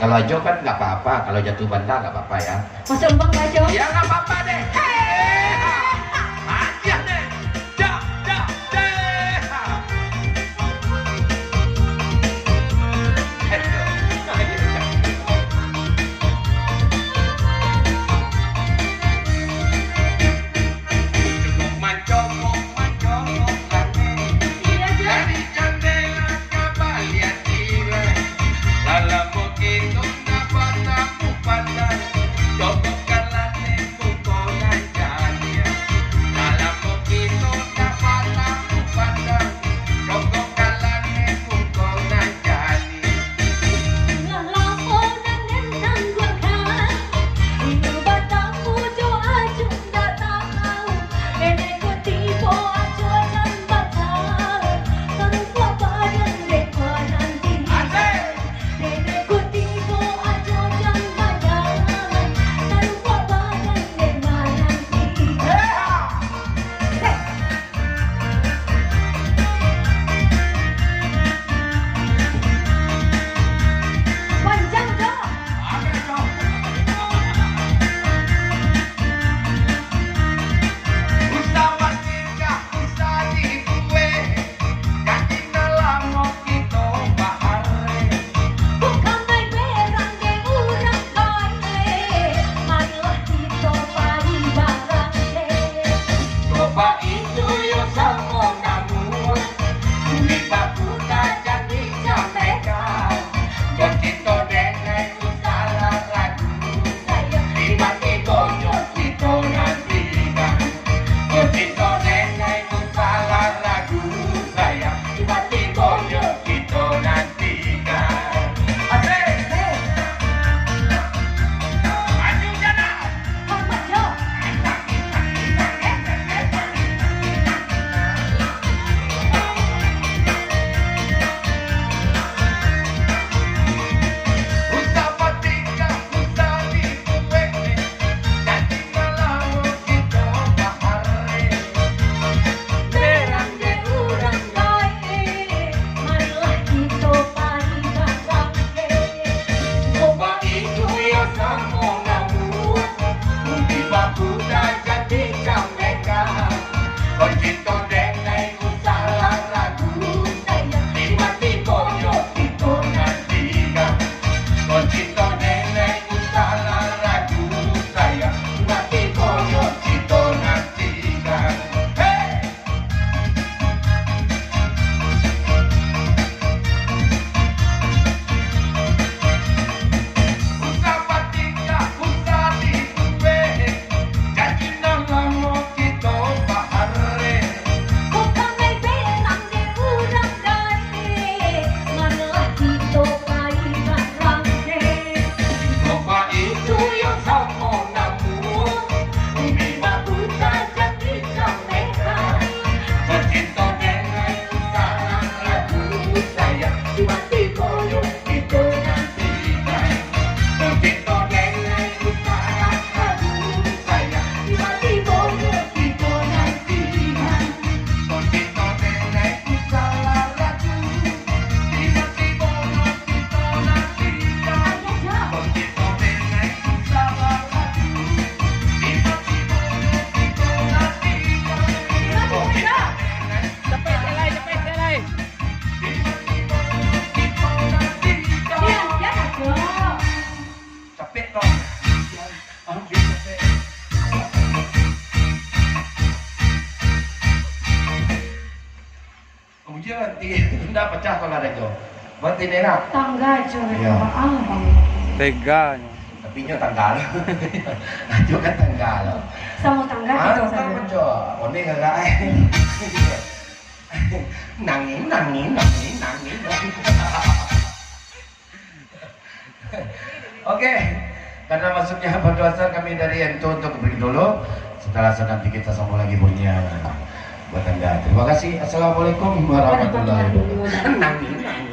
Kalau Ajo kan nggak apa-apa, kalau jatuh bantal nggak apa-apa ya. Mau sumbang Pak Jo? Ya nggak apa-apa deh. Aja deh. Dah, dah, deh. Iya Jo. Dari jendela kapal lihat kira, dalam bukit dapat aku pandang, jokok kalane pukonan jadian. Dalam bukit dapat aku pandang, jokok kalane pukonan jadian. Ngalapon dan tangguhkan, itu batangmu Jo ajo datang. Nenek ko tibo ajo jam batang, tanpa badan depa nanti. Nenek ko tibo ajo jam batang, tanpa badan depa nanti. Panjang Jo. Bukan main berang de urang kaya, marilah kita pari barang de. Coba itu yo sama namun bumi baku jadi sampaikan buat kita nenek salah ragu dimati konyol kita nantikan buat kita nenek salah ragu saya dimati konyol kita nantikan. Asik maju jalan. Hormat Jo. Usa patika, usa di kuwe, jadi malau kita bahare. Berang de urang kaya, marilah kita pari barang de. Coba itu ya sama namu, bumi baku jadi sampaikan. Kau cinta denai salah ragu, dimati koyo kita nantikan. Kau cinta denai salah ragu, saya dimati koyo kita nantikan. Hey! Usa patika, usa di kuwe, jadi nalamo kita bahare. Bukan main berang de urang kaya, marilah kita pari barang de. Coba itu yang sama namu, bumi baku jadi sampaikan. Bercinta dengan salah ragu, saya dimati koyo kita nantikan. Bercinta dengan salah ragu, saya dimati koyo kita nantikan. Bercinta dengan salah ragu, dimati koyo kita nantikan. Bercinta dengan salah ragu, dimati koyo kita nantikan. Cepet selai, cepet selai. Diam, jangan Jo. Cepet dong. Ambil cepet. Ujian nanti tidak pecah kalau ada Jo. Buat ini nak. Tangga Jo, Iya. maaf bang. Teganya. Tapi nyo tanggal. Jo kan tanggal. Sama tangga kita Ah, saja. kan Jo. Onde kagak. Nangin, nangin, nangin, nangin. Oke, karena masuknya berdoa kami dari Ento untuk break dulu. Setelah nanti kita sambung lagi bunyinya buat Anda. Terima kasih. Assalamualaikum warahmatullahi wabarakatuh. Nangin, nangin.